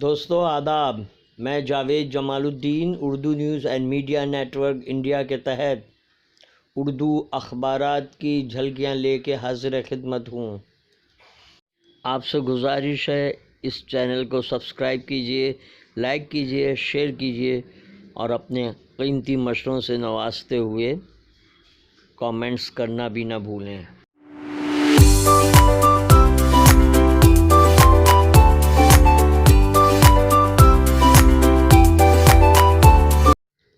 دوستو آداب، میں Javed Jamaluddin Urdu news and media network India کے تحت اردو اخبارات کی جھلکیاں لے کے حاضر خدمت ہوں۔ آپ سے گزارش ہے اس چینل کو سبسکرائب کیجئے، لائک کیجئے، شیئر کیجئے اور اپنے قیمتی مشوروں سے نوازتے ہوئے کامنٹس کرنا بھی نہ بھولیں۔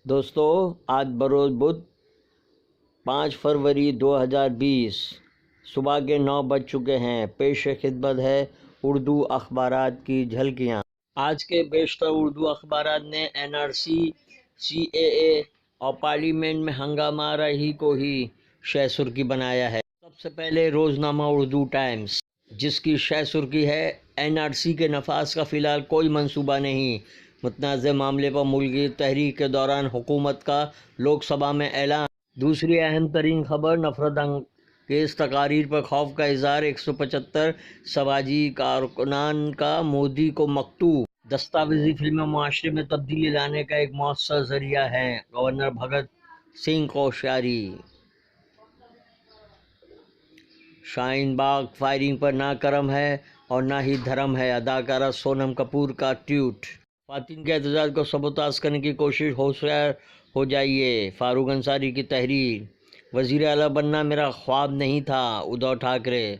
دوستو آج بروز بدھ 5 فروری 2020 صبح کے 9 بج چکے ہیں۔ پیش خدمت ہے اردو اخبارات کی جھلکیاں۔ آج کے بیشتر اردو اخبارات نے NRC، CAA اور پارلیمنٹ میں ہنگامہ آرائی کو ہی شہ سرخی بنایا ہے۔ سب سے پہلے روزنامہ اردو ٹائمز، جس کی شہ سرخی ہے NRC کے نفاذ کا فی الحال کوئی منصوبہ نہیں، متنازع معاملے پر ملکی تحریک کے دوران حکومت کا لوک سبھا میں اعلان۔ دوسری اہم ترین خبر، نفرت انگیز تقاریر پر خوف کا اظہار، 175 سماجی کارکنان کا مودی کو مکتوب۔ دستاویزی فلمیں معاشرے میں تبدیلی لانے کا ایک مؤثر ذریعہ ہیں، گورنر بھگت سنگھ کوشیاری۔ شاہین باغ فائرنگ پر نہ کرم ہے اور نہ ہی دھرم ہے، اداکارہ سونم کپور کا ٹویٹ۔ خواتین کے احتجاج کو سبوتاژ کرنے کی کوشش، ہوشیار ہو جائیے، فاروق انصاری کی تحریر۔ وزیر اعلیٰ بننا میرا خواب نہیں تھا، ادھو ٹھاکرے۔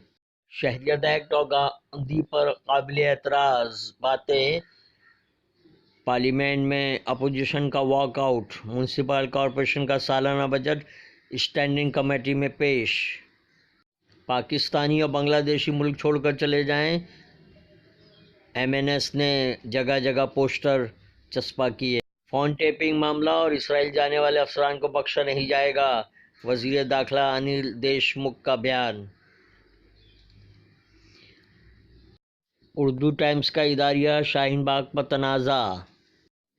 شہریت ایکٹ اور گاندھی پر قابل اعتراض باتیں، پارلیمنٹ میں اپوزیشن کا واک آؤٹ۔ میونسپل کارپوریشن کا سالانہ بجٹ اسٹینڈنگ کمیٹی میں پیش۔ پاکستانی اور بنگلہ دیشی ملک چھوڑ کر چلے جائیں، MNS نے جگہ جگہ پوسٹر چسپاں کیے۔ فون ٹیپنگ معاملہ اور اسرائیل جانے والے افسران کو بخشا نہیں جائے گا، وزیر داخلہ انل دیشمکھ کا بیان۔ اردو ٹائمز کا اداریہ شاہین باغ پر تنازع۔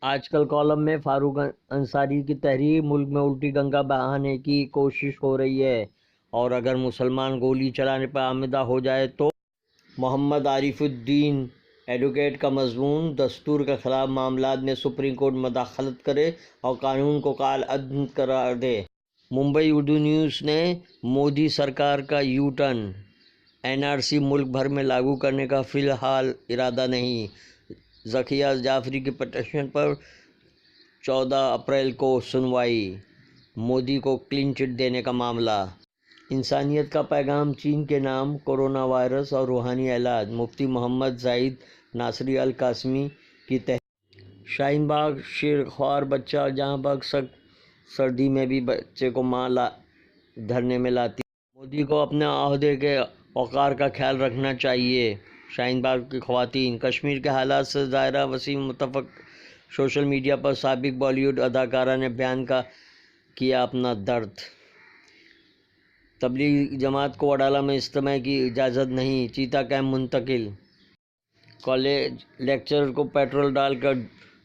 آج کل کالم میں فاروق انصاری کی تحریر، ملک میں الٹی گنگا بہانے کی کوشش ہو رہی ہے اور اگر مسلمان گولی چلانے پر آمادہ ہو جائے تو۔ محمد عارف الدین ایڈوکیٹ کا مضمون، دستور کے خلاف معاملات میں سپریم کورٹ مداخلت کرے اور قانون کو کالعدم قرار دے۔ ممبئی اردو نیوز نے مودی سرکار کا یو ٹرن، NRC ملک بھر میں لاگو کرنے کا فی الحال ارادہ نہیں۔ ذکیہ جعفری کی پٹیشن پر 14 اپریل کو سنوائی۔ مودی کو کلین چٹ دینے کا معاملہ۔ انسانیت کا پیغام چین کے نام، کورونا وائرس اور روحانی علاج، مفتی محمد زاہد ناصری القاسمی کی تحریر۔ شاہین باغ شیرخوار بچہ، جہاں بگ سردی میں بھی بچے کو ماں دھرنے میں لاتی۔ مودی کو اپنے عہدے کے وقار کا خیال رکھنا چاہیے۔ شاہین باغ کی خواتین۔ کشمیر کے حالات سے زائرہ وسیم متفق۔ سوشل میڈیا پر سابق بالی ووڈ اداکارہ نے بیان کیا اپنا درد۔ تبلیغی جماعت کو وڈالہ میں اجتماع کی اجازت نہیں، چیتا کیمپ منتقل۔ کالج لیکچرر کو پیٹرول ڈال کر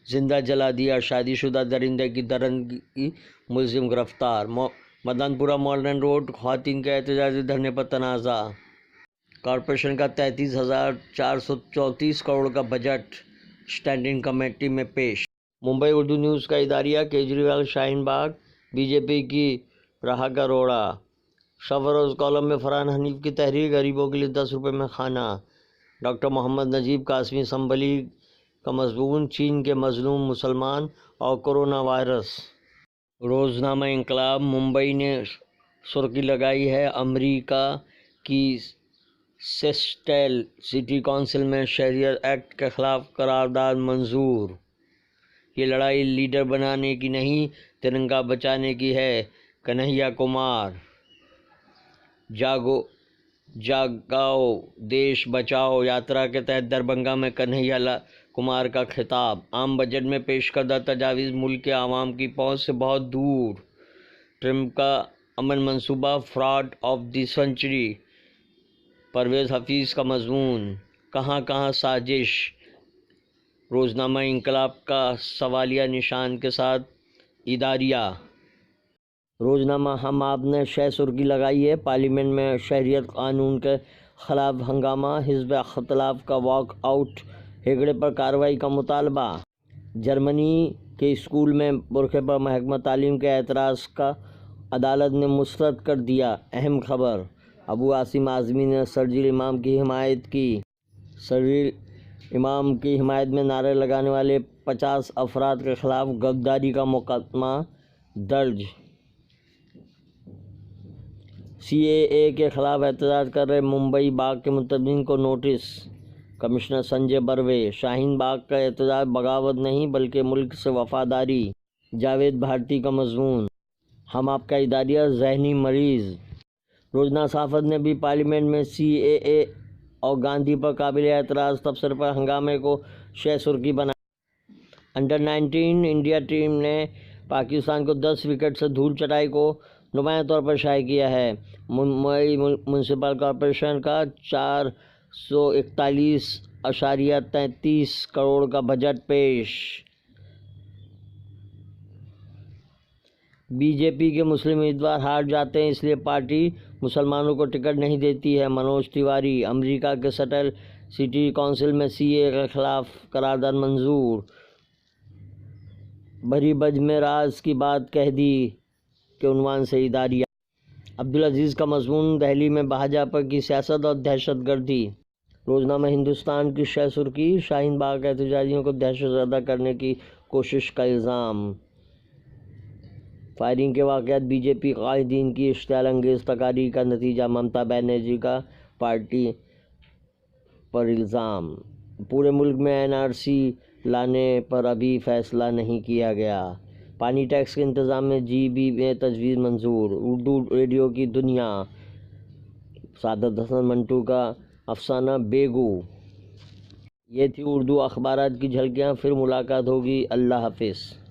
زندہ جلا دیا، شادی شدہ درندے کی درندگی ملزم گرفتار۔ مدن پورہ ماڈرن روڈ، خواتین کے احتجاجی دھرنے پر تنازع۔ کارپوریشن کا 33,434 کروڑ کا بجٹ اسٹینڈنگ کمیٹی میں پیش۔ ممبئی اردو نیوز کا اداریہ، کیجریوال شاہین باغ، BJP کی راہ کا روڑا۔ شب و روز کالم میں فرحان حنیف کی تحریر، غریبوں کے لیے 10 روپے میں کھانا۔ ڈاکٹر محمد نجیب قاسمی اسمبلی کا مضمون، چین کے مظلوم مسلمان اور کورونا وائرس۔ روزنامہ انقلاب ممبئی نے سرخی لگائی ہے، امریکہ کی سیسٹل سٹی کونسل میں شہریت ایکٹ کے خلاف قرارداد منظور۔ یہ لڑائی لیڈر بنانے کی نہیں، ترنگا بچانے کی ہے، کنہیا کمار۔ جاگاؤ دیش بچاؤ یاترا کے تحت دربھنگہ میں کنہیا کمار کا خطاب۔ عام بجٹ میں پیش کردہ تجاویز ملک کے عوام کی پہنچ سے بہت دور۔ ٹرمپ کا امن منصوبہ، fraud of the century. Parvez Hafeez کا مضمون، کہاں کہاں سازش۔ روزنامہ انقلاب کا سوالیہ نشان کے ساتھ اداریہ۔ روزنامہ ہم آپ نے شہ سرخی لگائی ہے، پارلیمنٹ میں شہریت قانون کے خلاف ہنگامہ، حزب اختلاف کا واک آؤٹ، ہیگڑے پر کارروائی کا مطالبہ۔ جرمنی کے اسکول میں برقعے پر محکمہ تعلیم کے اعتراض کا عدالت نے مسترد کر دیا۔ اہم خبر، ابو عاصم اعظمی نے شرجیل امام کی حمایت کی۔ شرجیل امام کی حمایت میں نعرے لگانے والے 50 افراد کے خلاف غداری کا مقدمہ درج۔ سی اے اے کے خلاف احتجاج کر رہے ممبئی باغ کے منتظمین کو نوٹس۔ کمشنر سنجے بروے، شاہین باغ کا احتجاج بغاوت نہیں بلکہ ملک سے وفاداری۔ جاوید بھارتی کا مضمون، ہم آپ کا اداریہ ذہنی مریض۔ روزنہ صحافت نے بھی پارلیمنٹ میں سی اے اے اور گاندھی پر قابل اعتراض تبصرے پر ہنگامے کو شہ سرخی بنایا۔ انڈر-19 انڈیا ٹیم نے پاکستان کو 10 وکٹ سے دھول چٹائی کو نمایاں طور پر شائع کیا ہے۔ ممبئی میونسپل کارپوریشن کا 441.33 کروڑ کا بجٹ پیش۔ بی جے پی کے مسلم امیدوار ہار جاتے ہیں اس لیے پارٹی مسلمانوں کو ٹکٹ نہیں دیتی ہے، منوج تیواری۔ امریکہ کے سیٹل سٹی کونسل میں سی اے اے کے خلاف قرارداد منظور۔ بھری بج میں راز کی بات کہہ دی کے عنوان سے اداریہ۔ عبدالعزیز کا مضمون، دہلی میں بھاجپا کی سیاست اور دہشت گردی۔ روزنامہ ہندوستان کی شہ سرخی، شاہین باغ احتجاجیوں کو دہشت زدہ کرنے کی کوشش کا الزام۔ فائرنگ کے واقعات بی جے پی قائدین کی اشتعال انگیز تقاریر کا نتیجہ، ممتا بنرجی کا پارٹی پر الزام۔ پورے ملک میں این آر سی لانے پر ابھی فیصلہ نہیں کیا گیا۔ پانی ٹیکس کے انتظام میں جی بی میں تجویز منظور۔ اردو ریڈیو کی دنیا، سعادت حسن منٹو کا افسانہ بیگو۔ یہ تھی اردو اخبارات کی جھلکیاں، پھر ملاقات ہوگی۔ اللہ حافظ۔